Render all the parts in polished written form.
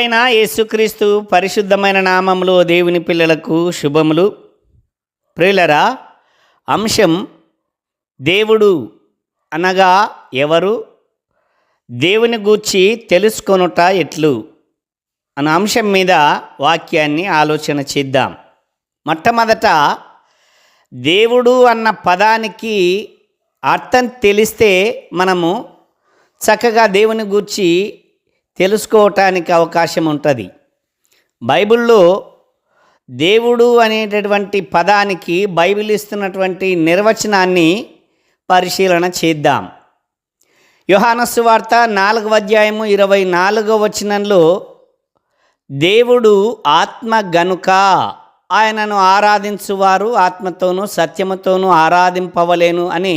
ప్రభువైన యేసుక్రీస్తు పరిశుద్ధమైన నామములో దేవుని పిల్లలకు శుభములు. ప్రియులరా, అంశం దేవుడు అనగా ఎవరు, దేవుని గూర్చి తెలుసుకొనుట ఎట్లు అన్న అంశం మీద వాక్యాన్ని ఆలోచన చేద్దాం. మొట్టమొదట దేవుడు అన్న పదానికి అర్థం తెలిస్తే మనము చక్కగా దేవుని గూర్చి తెలుసుకోవటానికి అవకాశం ఉంటుంది. బైబిల్లో దేవుడు అనేటటువంటి పదానికి బైబిల్ ఇస్తున్నటువంటి నిర్వచనాన్ని పరిశీలన చేద్దాం. యోహాను సువార్త 4:24 దేవుడు ఆత్మ గనుక ఆయనను ఆరాధించువారు ఆత్మతోనూ సత్యముతోనూ ఆరాధింపవలేను అని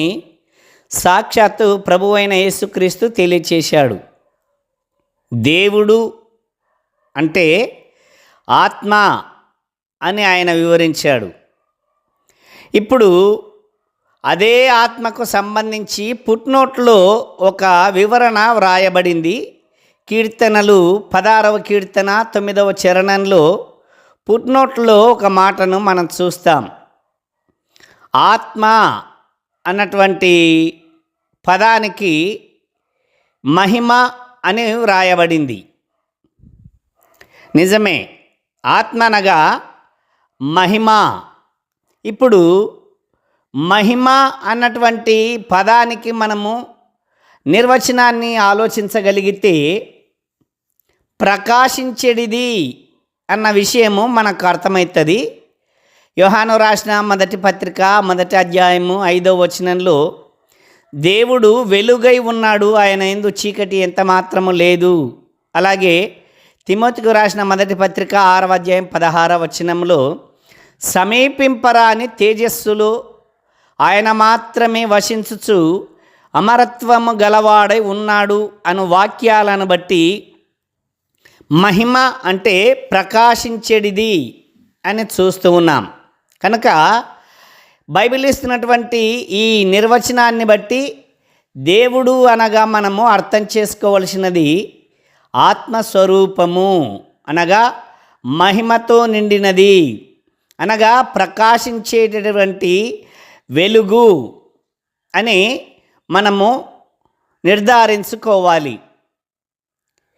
సాక్షాత్తు ప్రభువైన యేసుక్రీస్తు తెలియచేశాడు. దేవుడు అంటే ఆత్మ అని ఆయన వివరించాడు. ఇప్పుడు అదే ఆత్మకు సంబంధించి ఫుట్నోట్లో ఒక వివరణ వ్రాయబడింది. కీర్తనలు 16వ కీర్తన 9వ చరణంలో ఫుట్నోట్లో ఒక మాటను మనం చూస్తాం. ఆత్మ అన్నటువంటి పదానికి మహిమ అని వ్రాయబడింది. నిజమే, ఆత్మ అనగా మహిమ. ఇప్పుడు మహిమ అన్నటువంటి పదానికి మనము నిర్వచనాన్ని ఆలోచించగలిగితే ప్రకాశించేది అన్న విషయము మనకు అర్థమవుతుంది. యోహాను రాసిన మొదటి పత్రిక 1వ అధ్యాయము 5వ వచనంలో దేవుడు వెలుగై ఉన్నాడు, ఆయన యందు చీకటి ఎంత మాత్రము లేదు. అలాగే తిమోతికి రాసిన మొదటి పత్రిక 6వ అధ్యాయం 16వ వచనంలో సమీపింపరాని తేజస్సులో ఆయన మాత్రమే వసించుచు అమరత్వము గలవాడై ఉన్నాడు అను వాక్యాలను బట్టి మహిమ అంటే ప్రకాశించేది అని చూస్తూ ఉన్నాం. కనుక బైబిల్ ఇస్తున్నటువంటి ఈ నిర్వచనాన్ని బట్టి దేవుడు అనగా మనము అర్థం చేసుకోవలసినది ఆత్మస్వరూపము అనగా మహిమతో నిండినది అనగా ప్రకాశించేటటువంటి వెలుగు అని మనము నిర్ధారించుకోవాలి.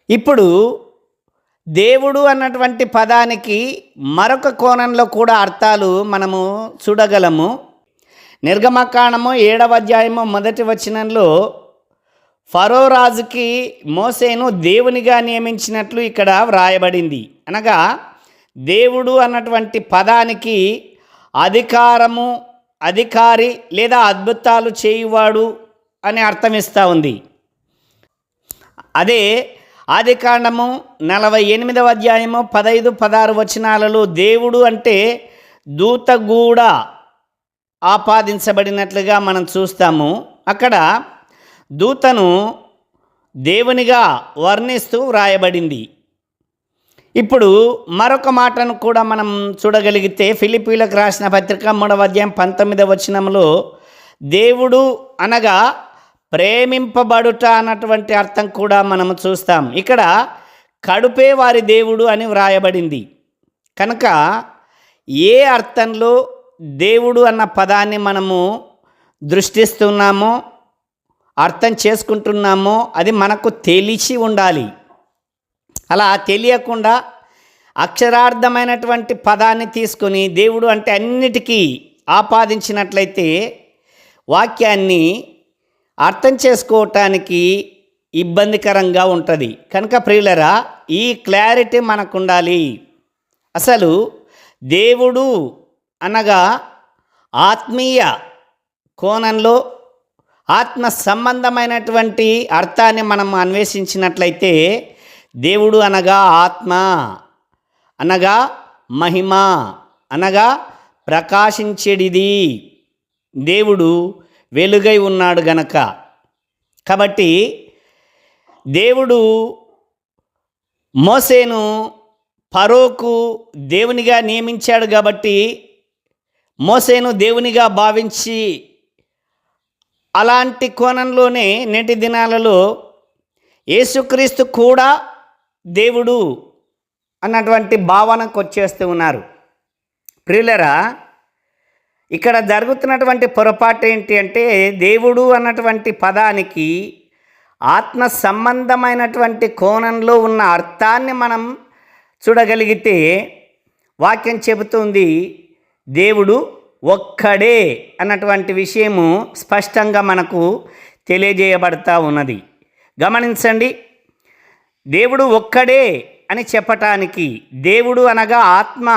ఇప్పుడు దేవుడు అన్నటువంటి పదానికి మరొక కోణంలో కూడా అర్థాలు మనము చూడగలము. నిర్గమకాండము 7వ అధ్యాయము 1వ వచనంలో ఫరో రాజుకి మోసేను దేవునిగా నియమించినట్లు ఇక్కడ వ్రాయబడింది. అనగా దేవుడు అన్నటువంటి పదానికి అధికారము, అధికారి లేదా అద్భుతాలు చేయువాడు అని అర్థమిస్తూ ఉంది. అదే ఆదికాండము 48వ అధ్యాయము 15-16 వచనాలలో దేవుడు అంటే దూత కూడా ఆపాదించబడినట్లుగా మనం చూస్తాము. అక్కడ దూతను దేవునిగా వర్ణిస్తూ వ్రాయబడింది. ఇప్పుడు మరొక మాటను కూడా మనం చూడగలిగితే ఫిలిప్పీలకు రాసిన పత్రిక 3వ అధ్యాయం 19వ వచనంలో దేవుడు అనగా ప్రేమింపబడుట అన్నటువంటి అర్థం కూడా మనము చూస్తాం. ఇక్కడ కడుపే వారి దేవుడు అని వ్రాయబడింది. కనుక ఏ అర్థంలో దేవుడు అన్న పదాన్ని మనము దృష్టిస్తున్నామో అర్థం చేసుకుంటున్నామో అది మనకు తెలిసి ఉండాలి. అలా తెలియకుండా అక్షరార్థమైనటువంటి పదాన్ని తీసుకొని దేవుడు అంటే అన్నిటికీ ఆపాదించినట్లయితే వాక్యాన్ని అర్థం చేసుకోవటానికి ఇబ్బందికరంగా ఉంటుంది. కనుక ప్రియులరా, ఈ క్లారిటీ మనకు ఉండాలి. అసలు దేవుడు అనగా ఆత్మీయ కోణంలో ఆత్మ సంబంధమైనటువంటి అర్థాన్ని మనం అన్వేషించినట్లయితే దేవుడు అనగా ఆత్మ అనగా మహిమ అనగా ప్రకాశించేది, దేవుడు వెలుగై ఉన్నాడు గనక. కాబట్టి దేవుడు మోసేను ఫరోకు దేవునిగా నియమించాడు కాబట్టి మోసేను దేవునిగా భావించి అలాంటి కోణంలోనే నేటి దినాలలో యేసుక్రీస్తు కూడా దేవుడు అన్నటువంటి భావనకు వచ్చేస్తూ ఉన్నారు. ప్రియులరా, ఇక్కడ జరుగుతున్నటువంటి పొరపాటు ఏంటి అంటే, దేవుడు అన్నటువంటి పదానికి ఆత్మ సంబంధమైనటువంటి కోణంలో ఉన్న అర్థాన్ని మనం చూడగలిగితే వాక్యం చెబుతుంది దేవుడు ఒక్కడే అన్నటువంటి విషయము స్పష్టంగా మనకు తెలియజేయబడతా ఉన్నది. గమనించండి, దేవుడు ఒక్కడే అని చెప్పటానికి దేవుడు అనగా ఆత్మ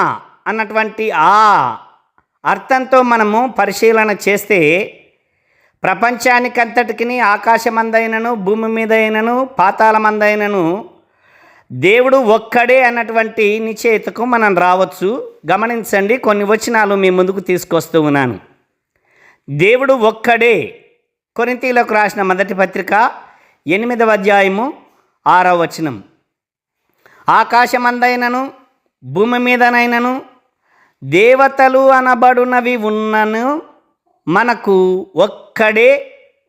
అన్నటువంటి ఆ అర్థంతో మనము పరిశీలన చేస్తే ప్రపంచానికంతటికి ఆకాశమందైనను భూమి మీద అయినను పాతాళమందైనను దేవుడు ఒక్కడే అన్నటువంటి నిశ్చయితకు మనం రావచ్చు. గమనించండి, కొన్ని వచనాలు మీ ముందుకు తీసుకొస్తూ ఉన్నాను. దేవుడు ఒక్కడే. కొరింథీయులకు రాసిన మొదటి పత్రిక 8వ అధ్యాయము 6వ వచనం. ఆకాశమందైనను భూమి మీదనైనను దేవతలు అనబడునవి ఉన్నను మనకు ఒక్కడే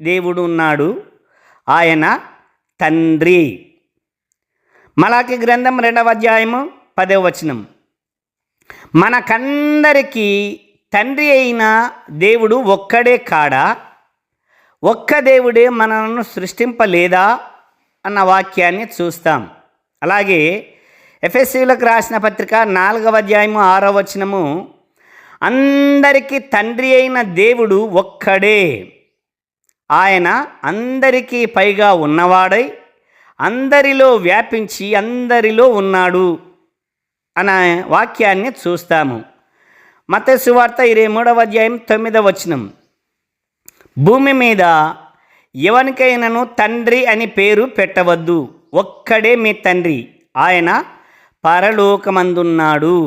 దేవుడు ఉన్నాడు, ఆయన తండ్రి. మలాకి గ్రంథం 2వ అధ్యాయము 10వ వచనం. మనకందరికీ తండ్రి అయిన దేవుడు ఒక్కడే కాడా? ఒక్క దేవుడే మనలను సృష్టింపలేదా అన్న వాక్యాన్ని చూస్తాం. అలాగే ఎఫెసీయులకు రాసిన పత్రిక 4వ అధ్యాయము 6వ వచనము, అందరికీ తండ్రి అయిన దేవుడు ఒక్కడే, ఆయన అందరికీ పైగా ఉన్నవాడై అందరిలో వ్యాపించి అందరిలో ఉన్నాడు అనే వాక్యాన్ని చూస్తాము. మత్తయి సువార్త 23వ అధ్యాయం 9వ వచనం, భూమి మీద ఎవరికైనాను తండ్రి అని పేరు పెట్టవద్దు, ఒక్కడే మీ తండ్రి, ఆయన పరలోకమందున్నాడు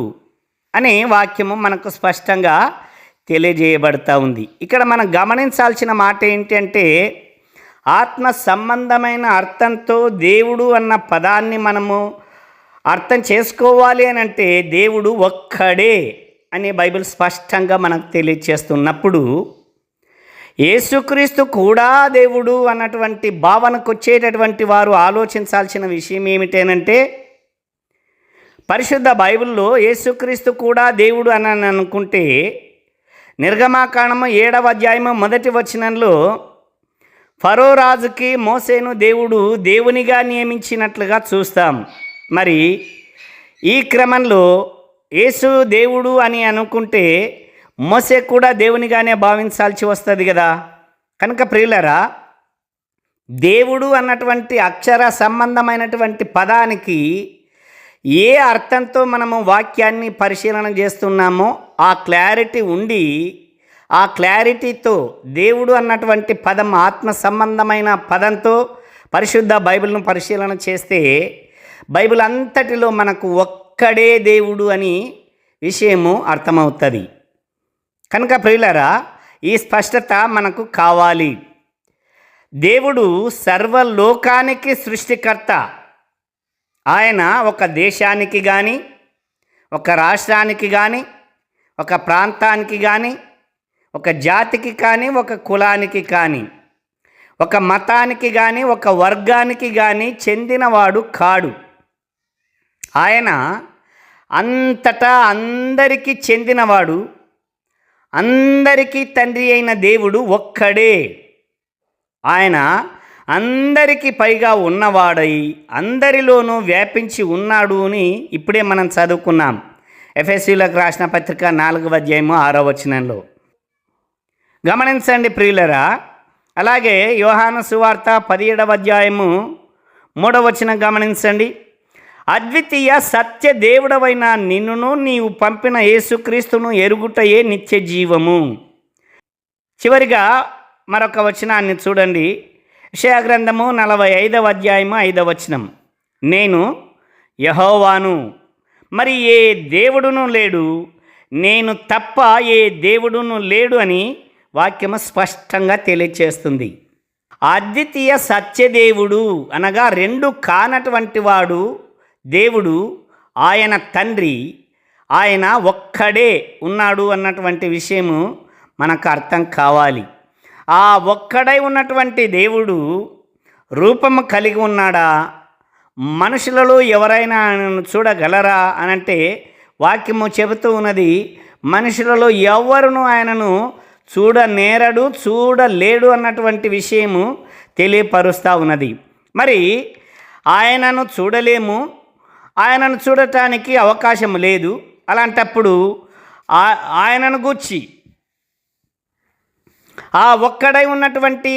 అనే వాక్యము మనకు స్పష్టంగా తెలియజేయబడతా ఉంది. ఇక్కడ మనం గమనించాల్సిన మాట ఏంటంటే, ఆత్మ సంబంధమైన అర్థంతో దేవుడు అన్న పదాన్ని మనము అర్థం చేసుకోవాలి అని అంటే దేవుడు ఒక్కడే అని బైబిల్ స్పష్టంగా మనకు తెలియజేస్తున్నప్పుడు, యేసుక్రీస్తు కూడా దేవుడు అన్నటువంటి భావనకు వచ్చేటటువంటి వారు ఆలోచించాల్సిన విషయం ఏమిటేనంటే, పరిశుద్ధ బైబిల్లో యేసుక్రీస్తు కూడా దేవుడు అని అనుకుంటే నిర్గమాకాండము 7వ అధ్యాయము 1వ వచనంలో ఫరో రాజుకి మోసేను దేవుడు దేవునిగా నియమించినట్లుగా చూస్తాం. మరి ఈ క్రమంలో యేసు దేవుడు అని అనుకుంటే మోసే కూడా దేవునిగానే భావించాల్సి వస్తుంది కదా. కనుక ప్రియులరా, దేవుడు అన్నటువంటి అక్షర సంబంధమైనటువంటి పదానికి ఏ అర్థంతో మనము వాక్యాన్ని పరిశీలన చేస్తున్నామో ఆ క్లారిటీ ఉండి, ఆ క్లారిటీతో దేవుడు అన్నటువంటి పదం ఆత్మ సంబంధమైన పదంతో పరిశుద్ధ బైబిల్ను పరిశీలన చేస్తే బైబిల్ అంతటిలో మనకు ఒక్కడే దేవుడు అని విషయము అర్థమవుతుంది. కనుక ప్రియులారా, ఈ స్పష్టత మనకు కావాలి. దేవుడు సర్వలోకానికి సృష్టికర్త. ఆయన ఒక దేశానికి కానీ, ఒక రాష్ట్రానికి కానీ, ఒక ప్రాంతానికి కానీ, ఒక జాతికి కానీ, ఒక కులానికి కానీ, ఒక మతానికి కానీ, ఒక వర్గానికి కానీ చెందినవాడు కాడు. ఆయన అంతటా అందరికీ చెందినవాడు, అందరికీ తండ్రి అయిన దేవుడు ఒక్కడే. ఆయన అందరికీ పైగా ఉన్నవాడై అందరిలోనూ వ్యాపించి ఉన్నాడు అని ఇప్పుడే మనం చదువుకున్నాం. ఎఫెసీయులకు రాసిన పత్రిక 4వ అధ్యాయము 6వ వచనంలో. గమనించండి ప్రియులరా. అలాగే యోహాను సువార్త 17వ అధ్యాయము 3వ వచనం గమనించండి. అద్వితీయ సత్య దేవుడవైన నిన్నును నీవు పంపిన యేసుక్రీస్తును ఎరుగుటయే నిత్య జీవము. చివరిగా మరొక వచనాన్ని చూడండి. యెషయా గ్రంథము 45వ అధ్యాయము 5వ వచనం. నేను యెహోవాను, మరి ఏ దేవుడును లేడు, నేను తప్ప ఏ దేవుడును లేడు అని వాక్యము స్పష్టంగా తెలియచేస్తుంది. అద్వితీయ సత్యదేవుడు అనగా రెండు కానటువంటి వాడు దేవుడు, ఆయన తండ్రి, ఆయన ఒక్కడే ఉన్నాడు అన్నటువంటి విషయము మనకు అర్థం కావాలి. ఆ ఒక్కడై ఉన్నటువంటి దేవుడు రూపము కలిగి ఉన్నాడా, మనుషులలో ఎవరైనా ఆయనను చూడగలరా అనంటే వాక్యము చెబుతూ ఉన్నది, మనుషులలో ఎవరును ఆయనను చూడనేరడు, చూడలేడు అన్నటువంటి విషయము తెలియపరుస్తూ ఉన్నది. మరి ఆయనను చూడలేము, ఆయనను చూడటానికి అవకాశం లేదు. అలాంటప్పుడు ఆయనను గూర్చి, ఆ ఒక్కడై ఉన్నటువంటి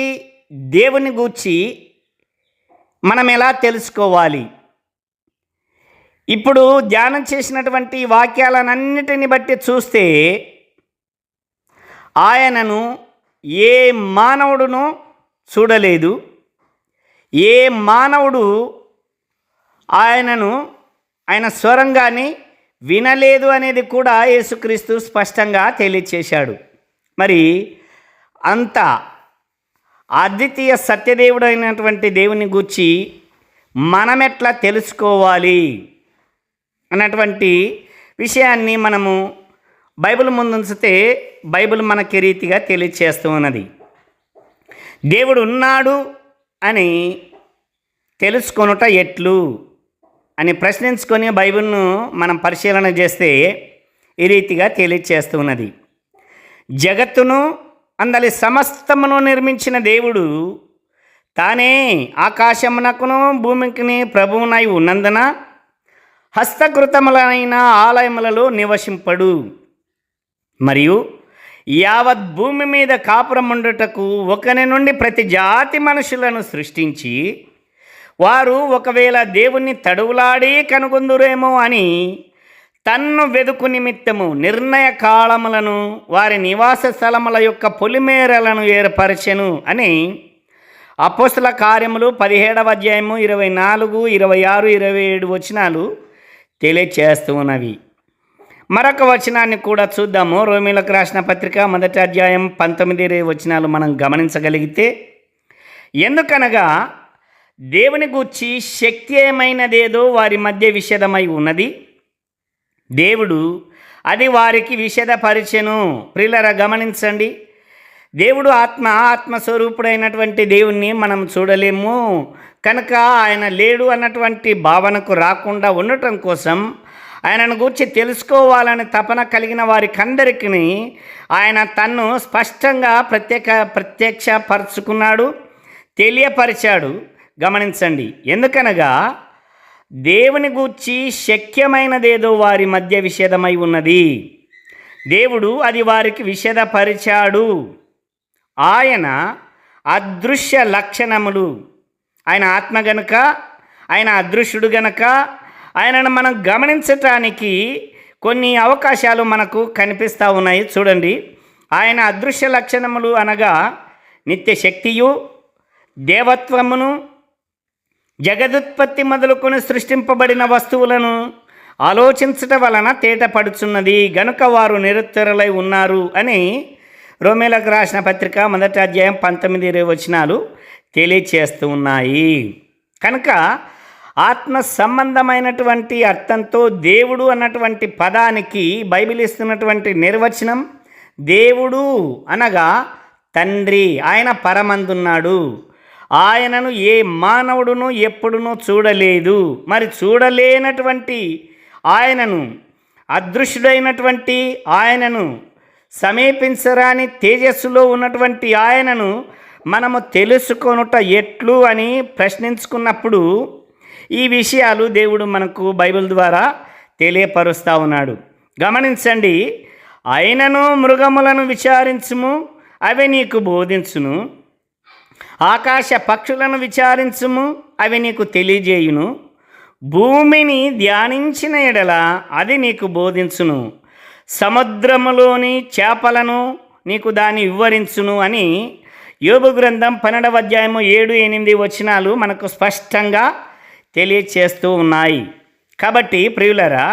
దేవుని గూర్చి మనం ఎలా తెలుసుకోవాలి? ఇప్పుడు ధ్యానం చేసినటువంటి వాక్యాలన్నిటిని బట్టి చూస్తే ఆయనను ఏ మానవుడునూ చూడలేదు, ఏ మానవుడు ఆయన స్వరం కానీ వినలేదు అనేది కూడా యేసుక్రీస్తు స్పష్టంగా తెలియచేశాడు. మరి అంత అద్వితీయ సత్యదేవుడైనటువంటి దేవుని గూర్చి మనమెట్లా తెలుసుకోవాలి అన్నటువంటి విషయాన్ని మనము బైబిల్ ముందుంచితే బైబిల్ మనకి రీతిగా తెలియచేస్తూ ఉన్నది. దేవుడు ఉన్నాడు అని తెలుసుకొనుట ఎట్లు అని ప్రశ్నించుకొని బైబిల్ను మనం పరిశీలన చేస్తే ఈ రీతిగా తెలియచేస్తూ ఉన్నది. జగత్తును అందలి సమస్తమును నిర్మించిన దేవుడు తానే ఆకాశమునకును భూమికిని ప్రభువునై ఉన్నందున హస్తకృతములైన ఆలయములలో నివసింపడు. మరియు యావత్ భూమి మీద కాపురముండుటకు ఒకని నుండి ప్రతి జాతి మనుషులను సృష్టించి వారు ఒకవేళ దేవుణ్ణి తడువులాడి కనుగొందురేమో అని తన్ను వెదుకు నిమిత్తము నిర్ణయ కాలములను వారి నివాస స్థలముల యొక్క పొలిమేరలను ఏర్పరచెను అని అపోస్తల కార్యములు 17వ అధ్యాయము 24, 26, 27 వచనాలు తెలియచేస్తూ ఉన్నవి. మరొక వచనాన్ని కూడా చూద్దాము. రోమీయులకు రాసిన పత్రిక 1వ అధ్యాయం 19, 20 వచనాలు మనం గమనించగలిగితే, ఎందుకనగా దేవుని గూర్చి శక్తి ఏమైనదేదో వారి మధ్య విషదమై ఉన్నది, దేవుడు అది వారికి విషదపరిచెను. ప్రియులారా గమనించండి, దేవుడు ఆత్మస్వరూపుడైనటువంటి దేవుణ్ణి మనం చూడలేము కనుక ఆయన లేడు అన్నటువంటి భావనకు రాకుండా ఉండటం కోసం ఆయనను గూర్చి తెలుసుకోవాలని తపన కలిగిన వారికందరికీ ఆయన తన్ను స్పష్టంగా ప్రత్యక్షపరుచుకున్నాడు, తెలియపరిచాడు. గమనించండి, ఎందుకనగా దేవుని గూర్చి శక్యమైనదేదో వారి మధ్య విషదమై ఉన్నది, దేవుడు అది వారికి విషదపరిచాడు. ఆయన అదృశ్య లక్షణములు, ఆయన ఆత్మ గనుక, ఆయన అదృశ్యుడు గనుక ఆయనను మనం గమనించటానికి కొన్ని అవకాశాలు మనకు కనిపిస్తూ ఉన్నాయి. చూడండి, ఆయన అదృశ్య లక్షణములు అనగా నిత్య శక్తియు, దేవత్వమును, జగదుత్పత్తి మొదలుకొని సృష్టింపబడిన వస్తువులను ఆలోచించటం వలన తేటపడుచున్నది గనుక వారు నిరుత్తరులై ఉన్నారు అని రోమీయులకు రాసిన పత్రిక 1వ అధ్యాయం 19, 20 వచనాలు తెలియచేస్తూ ఉన్నాయి. కనుక ఆత్మ సంబంధమైనటువంటి అర్థంతో దేవుడు అన్నటువంటి పదానికి బైబిల్ ఇస్తున్నటువంటి నిర్వచనం, దేవుడు అనగా తండ్రి, ఆయన పరమందున్నాడు, ఆయనను ఏ మానవుడును ఎప్పుడునూ చూడలేదు. మరి చూడలేనటువంటి ఆయనను, అదృశ్యుడైనటువంటి ఆయనను, సమీపించరాని తేజస్సులో ఉన్నటువంటి ఆయనను మనము తెలుసుకొనుట ఎట్లు అని ప్రశ్నించుకున్నప్పుడు ఈ విషయాలు దేవుడు మనకు బైబిల్ ద్వారా తెలియపరుస్తూ ఉన్నాడు. గమనించండి, అయినను మృగములను విచారించుము, అవి నీకు బోధించును, ఆకాశ పక్షులను విచారించుము, అవి నీకు తెలియజేయును, భూమిని ధ్యానించిన ఎడల అది నీకు బోధించును, సముద్రములోని చేపలను నీకు దాన్ని వివరించును అని యోబు గ్రంథం 12వ అధ్యాయము 7, 8 వచనాలు మనకు స్పష్టంగా తెలియచేస్తూ ఉన్నాయి. కాబట్టి ప్రియులరా,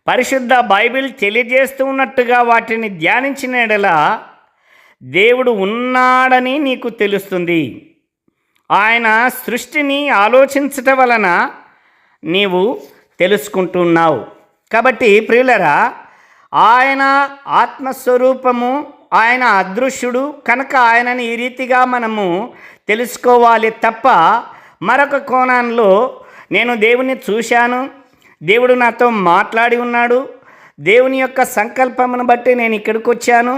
పరిశుద్ధ బైబిల్ తెలియజేస్తూ ఉన్నట్టుగా వాటిని ధ్యానించిన ఎడల దేవుడు ఉన్నాడని నీకు తెలుస్తుంది. ఆయన సృష్టిని ఆలోచించటం వలన నీవు తెలుసుకుంటున్నావు. కాబట్టి ప్రియులరా, ఆయన ఆత్మస్వరూపము, ఆయన అదృశ్యుడు కనుక ఆయనని ఈ రీతిగా మనము తెలుసుకోవాలి తప్ప మరొక కోణంలో నేను దేవుని చూశాను, దేవుడు నాతో మాట్లాడి ఉన్నాడు, దేవుని యొక్క సంకల్పమును బట్టి నేను ఇక్కడికి వచ్చాను,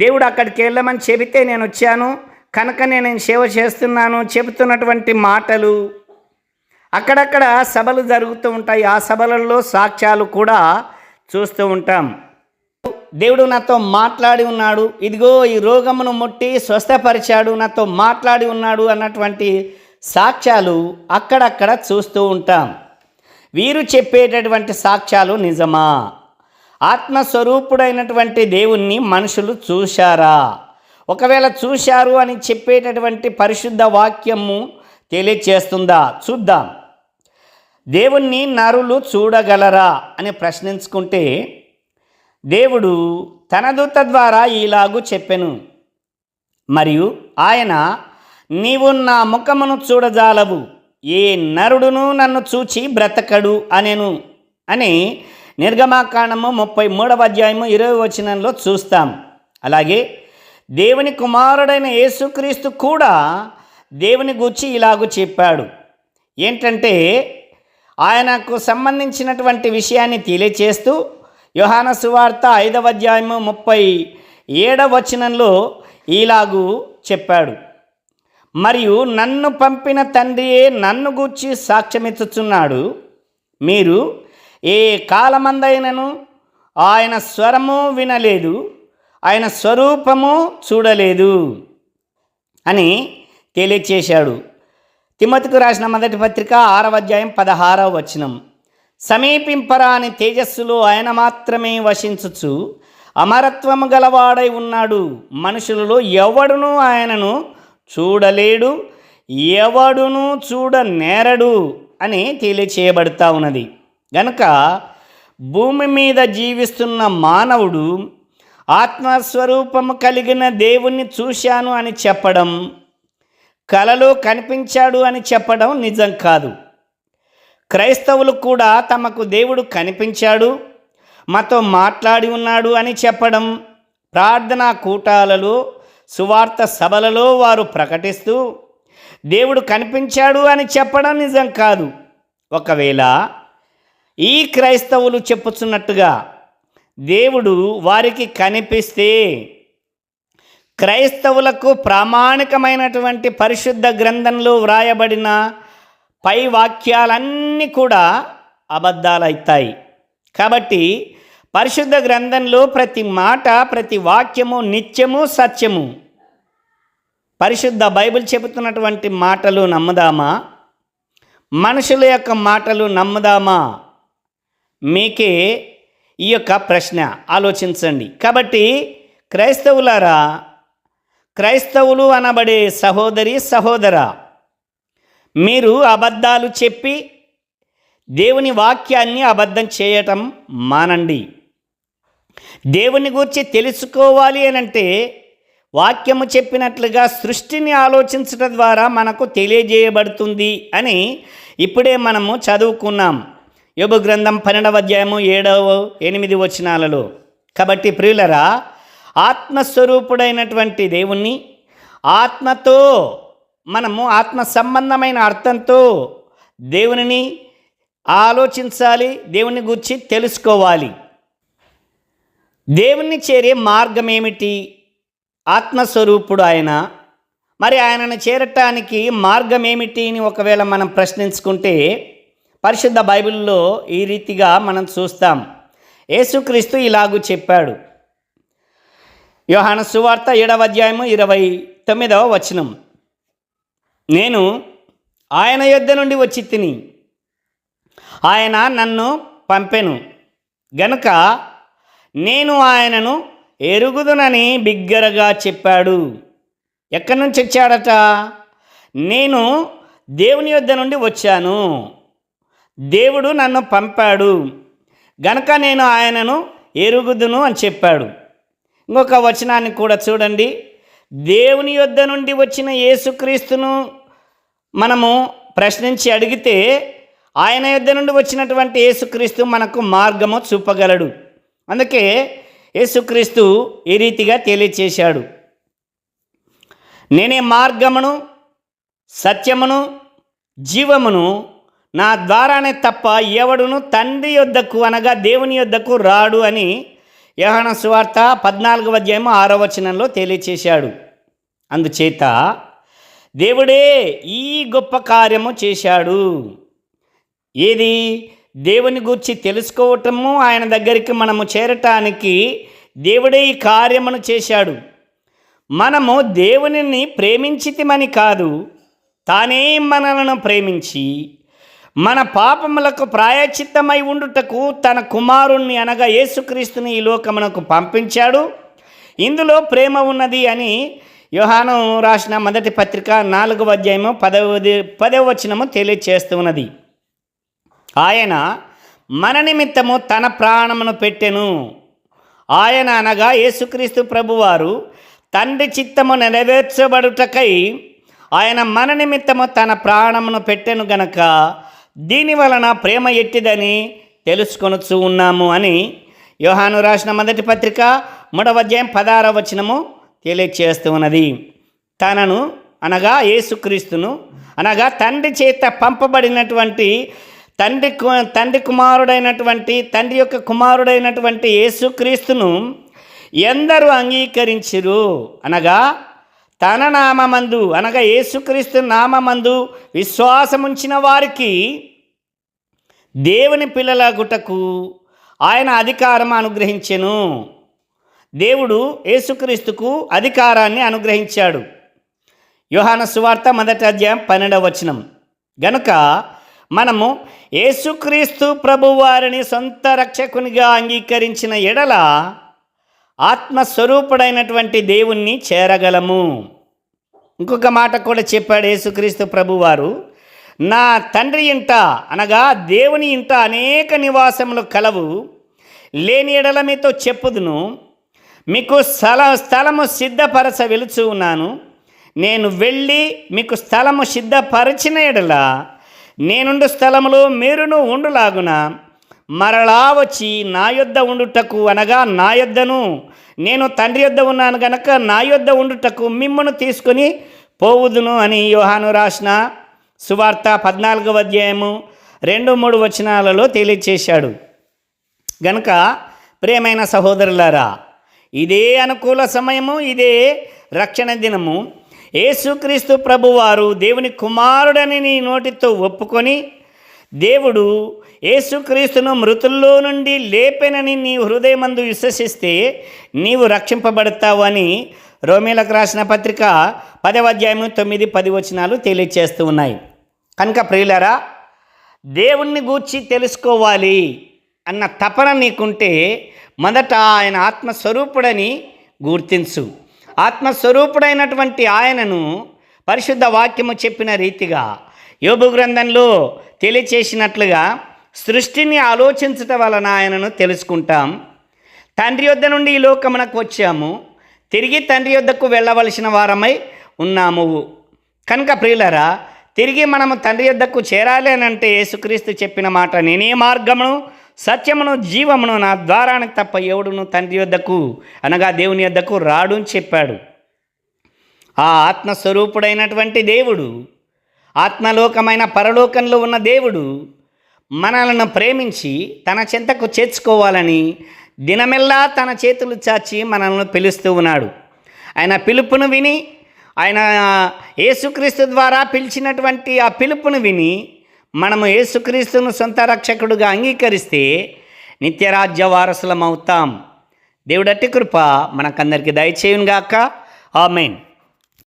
దేవుడు అక్కడికి వెళ్ళమని చెబితే నేను వచ్చాను కనుక నేను సేవ చేస్తున్నాను చెబుతున్నటువంటి మాటలు అక్కడక్కడ సభలు జరుగుతూ ఉంటాయి. ఆ సభలలో సాక్ష్యాలు కూడా చూస్తూ ఉంటాం. దేవుడు నాతో మాట్లాడి ఉన్నాడు, ఇదిగో ఈ రోగమును ముట్టి స్వస్థపరిచాడు, నాతో మాట్లాడి ఉన్నాడు అన్నటువంటి సాక్ష్యాలు అక్కడక్కడ చూస్తూ ఉంటాం. వీరు చెప్పేటటువంటి సాక్ష్యాలు నిజమా? ఆత్మస్వరూపుడైనటువంటి దేవుణ్ణి మనుషులు చూశారా? ఒకవేళ చూశారు అని చెప్పేటటువంటి పరిశుద్ధ వాక్యము తెలియచేస్తుందా? చూద్దాం. దేవుణ్ణి నరులు చూడగలరా అని ప్రశ్నించుకుంటే దేవుడు తన దూత ద్వారా ఇలాగూ చెప్పెను, మరియు ఆయన, నీవు నా ముఖమును చూడజాలవు, ఏ నరుడును నన్ను చూచి బ్రతకడు అనెను అని నిర్గమాకాండము 33వ అధ్యాయము 20వ వచనంలో చూస్తాం. అలాగే దేవుని కుమారుడైన యేసుక్రీస్తు కూడా దేవుని గూర్చి ఇలాగూ చెప్పాడు. ఏంటంటే ఆయనకు సంబంధించినటువంటి విషయాన్ని తెలియచేస్తూ యోహాను సువార్త 5వ అధ్యాయము 37వ వచనంలో ఇలాగూ చెప్పాడు, మరియు నన్ను పంపిన తండ్రియే నన్ను గూర్చి సాక్ష్యమిచ్చుచున్నాడు, మీరు ఏ కాలమందైనను ఆయన స్వరము వినలేదు, ఆయన స్వరూపము చూడలేదు అని తెలియచేశాడు. తిమోతికు రాసిన మొదటి పత్రిక 6వ అధ్యాయం 16వ వచనం, సమీపింపరాని తేజస్సులో ఆయన మాత్రమే వసించుచు అమరత్వము గలవాడై ఉన్నాడు, మనుషులలో ఎవడునూ ఆయనను చూడలేడు, ఎవడునూ చూడనేరడు అని తెలియచేయబడతా ఉన్నది. గనుక భూమి మీద జీవిస్తున్న మానవుడు ఆత్మస్వరూపము కలిగిన దేవుణ్ణి చూశాను అని చెప్పడం, కలలో కనిపించాడు అని చెప్పడం నిజం కాదు. క్రైస్తవులు కూడా తమకు దేవుడు కనిపించాడు, మాతో మాట్లాడి ఉన్నాడు అని చెప్పడం, ప్రార్థనా కూటాలలో సువార్త సభలలో వారు ప్రకటిస్తూ దేవుడు కనిపించాడు అని చెప్పడం నిజం కాదు. ఒకవేళ ఈ క్రైస్తవులు చెప్పుచున్నట్టుగా దేవుడు వారికి కనిపిస్తే క్రైస్తవులకు ప్రామాణికమైనటువంటి పరిశుద్ధ గ్రంథంలో వ్రాయబడిన పై వాక్యాలన్నీ కూడా అబద్ధాలవుతాయి. కాబట్టి పరిశుద్ధ గ్రంథంలో ప్రతి మాట, ప్రతి వాక్యము నిత్యము సత్యము. పరిశుద్ధ బైబిల్ చెబుతున్నటువంటి మాటలు నమ్ముదామా? మనుషుల యొక్క మాటలు నమ్ముదామా? మీకే ఈ యొక్క ప్రశ్న ఆలోచించండి. కాబట్టి క్రైస్తవులారా, క్రైస్తవులు అనబడే సహోదరి సహోదరా, మీరు అబద్ధాలు చెప్పి దేవుని వాక్యాన్ని అబద్ధం చేయటం మానండి. దేవుని గురించి తెలుసుకోవాలి అనంటే వాక్యము చెప్పినట్లుగా సృష్టిని ఆలోచించడం ద్వారా మనకు తెలియజేయబడుతుంది అని ఇప్పుడే మనము చదువుకున్నాం యోబు గ్రంథం 12వ అధ్యాయము 7-8 వచనాలలో. కాబట్టి ప్రియులరా, ఆత్మస్వరూపుడైనటువంటి దేవుణ్ణి ఆత్మతో మనము ఆత్మ సంబంధమైన అర్థంతో దేవునిని ఆలోచించాలి, దేవుని గురించి తెలుసుకోవాలి. దేవుణ్ణి చేరే మార్గం ఏమిటి? ఆత్మస్వరూపుడు ఆయన, మరి ఆయనను చేరటానికి మార్గం ఏమిటి అని ఒకవేళ మనం ప్రశ్నించుకుంటే పరిశుద్ధ బైబిల్లో ఈ రీతిగా మనం చూస్తాం. యేసుక్రీస్తు ఇలాగూ చెప్పాడు. యోహాను సువార్త 7వ అధ్యాయము 29వ వచనం, నేను ఆయన యొద్ద నుండి వచ్చి తిని ఆయన నన్ను పంపెను గనుక నేను ఆయనను ఎరుగుదునని బిగ్గరగా చెప్పాడు. ఎక్కడి నుంచి వచ్చాడట? నేను దేవుని యొద్ద నుండి వచ్చాను, దేవుడు నన్ను పంపాడు గనుక నేను ఆయనను ఎరుగుదును అని చెప్పాడు. ఇంకొక వచనాన్ని కూడా చూడండి. దేవుని యొద్ద నుండి వచ్చిన యేసుక్రీస్తును మనము ప్రశ్నించి అడిగితే ఆయన యొద్ద నుండి వచ్చినటువంటి యేసుక్రీస్తు మనకు మార్గము చూపగలడు. అందుకే యేసుక్రీస్తు ఈ రీతిగా తెలియచేశాడు, నేనే మార్గమును సత్యమును జీవమును, నా ద్వారానే తప్ప ఎవడును తండ్రి యొద్దకు అనగా దేవుని యొద్దకు రాడు అని యోహాను సువార్త 14:6 తెలియచేశాడు. అందుచేత దేవుడే ఈ గొప్ప కార్యము చేశాడు. ఏది? దేవుని గూర్చి తెలుసుకోవటము, ఆయన దగ్గరికి మనము చేరటానికి దేవుడే ఈ కార్యమును చేశాడు. మనము దేవునిని ప్రేమించితిమని కాదు, తానే మనలను ప్రేమించి మన పాపములకు ప్రాయశ్చిత్తమై ఉండుటకు తన కుమారుణ్ణి అనగా యేసుక్రీస్తుని ఈ లోకమునకు పంపించాడు. ఇందులో ప్రేమ ఉన్నది అని యోహాను రాసిన మొదటి పత్రిక 4:10 తెలియచేస్తూ ఉన్నది. ఆయన మన నిమిత్తము తన ప్రాణమును పెట్టెను. ఆయన అనగా యేసుక్రీస్తు ప్రభువారు తండ్రి చిత్తము నెరవేర్చబడుటకై ఆయన మన నిమిత్తము తన ప్రాణమును పెట్టెను గనక దీని వలన ప్రేమ ఎట్టిదని తెలుసుకొనుచు ఉన్నాము అని యోహాను రాసిన మొదటి పత్రిక 3:16 తెలియచేస్తూ ఉన్నది. తనను అనగా యేసుక్రీస్తును అనగా తండ్రి చేత పంపబడినటువంటి తండ్రి కుమారుడైనటువంటి తండ్రి యొక్క కుమారుడైనటువంటి యేసుక్రీస్తును ఎందరూ అంగీకరించిరు అనగా తన నామమందు అనగా యేసుక్రీస్తు నామమందు విశ్వాసముంచిన వారికి దేవుని పిల్లలగుటకు ఆయన అధికారం అనుగ్రహించెను. దేవుడు యేసుక్రీస్తుకు అధికారాన్ని అనుగ్రహించాడు. యోహాను సువార్త 1:12 గనుక మనము యేసుక్రీస్తు ప్రభువారిని సొంత రక్షకునిగా అంగీకరించిన ఎడల ఆత్మస్వరూపుడైనటువంటి దేవుణ్ణి చేరగలము. ఇంకొక మాట కూడా చెప్పాడు యేసుక్రీస్తు ప్రభువారు, నా తండ్రి ఇంట అనగా దేవుని ఇంట అనేక నివాసములు కలవు, లేని ఎడల మీతో చెప్పుదును, మీకు స్థలము సిద్ధపరచ వెలుచు ఉన్నాను. నేను వెళ్ళి మీకు స్థలము సిద్ధపరచిన ఎడల నేనుండు స్థలములో మీరును ఉండులాగున మరలా వచ్చి నా యొద్ద ఉండుటకు అనగా నా యొద్దను నేను తండ్రి యొద్ద ఉన్నాను గనక నా యొద్ద ఉండుటకు మిమ్మును తీసుకొని పోవుదును అని యోహాను రాసిన సువార్త 14:2-3 తెలియచేశాడు. గనక ప్రియమైన సహోదరులారా, ఇదే అనుకూల సమయము, ఇదే రక్షణ దినము. యేసుక్రీస్తు ప్రభువారు దేవుని కుమారుడని నీ నోటితో ఒప్పుకొని దేవుడు యేసుక్రీస్తును మృతుల్లో నుండి లేపెనని నీ హృదయమందు విశ్వసిస్తే నీవు రక్షింపబడతావు అని రోమీలకు రాసిన పత్రిక 10:9-10 తెలియచేస్తూ ఉన్నాయి. కనుక ప్రియులారా, దేవుణ్ణి గూర్చి తెలుసుకోవాలి అన్న తపన నీకుంటే మొదట ఆయన ఆత్మస్వరూపుడని గుర్తించు. ఆత్మస్వరూపుడైనటువంటి ఆయనను పరిశుద్ధ వాక్యము చెప్పిన రీతిగా యోబు గ్రంథంలో తెలియచేసినట్లుగా సృష్టిని ఆలోచించటం వలన ఆయనను తెలుసుకుంటాం. తండ్రి యొద్ద నుండి ఈ లోకమునకు వచ్చాము, తిరిగి తండ్రి యొద్దకు వెళ్ళవలసిన వారమై ఉన్నాము. కనుక ప్రియులరా, తిరిగి మనము తండ్రి యొద్దకు చేరాలి అని అంటే యేసుక్రీస్తు చెప్పిన మాట, నేనే మార్గమును సత్యమును జీవమును, నా ద్వారానికి తప్ప ఎవడును తండ్రి యొద్దకు అనగా దేవుని యొద్దకు రాడు అని చెప్పాడు. ఆ ఆత్మస్వరూపుడైనటువంటి దేవుడు, ఆత్మలోకమైన పరలోకంలో ఉన్న దేవుడు మనలను ప్రేమించి తన చెంతకు చేర్చుకోవాలని దినమెల్లా తన చేతులు చాచి మనల్ని పిలుస్తూ ఉన్నాడు. ఆయన పిలుపును విని, ఆయన యేసుక్రీస్తు ద్వారా పిలిచినటువంటి ఆ పిలుపును విని మనము యేసుక్రీస్తును సొంత రక్షకుడుగా అంగీకరిస్తే నిత్యరాజ్య వారసులం అవుతాం. దేవుడట్టి కృప మనకందరికీ దయచేయునుగాక. ఆమేన్.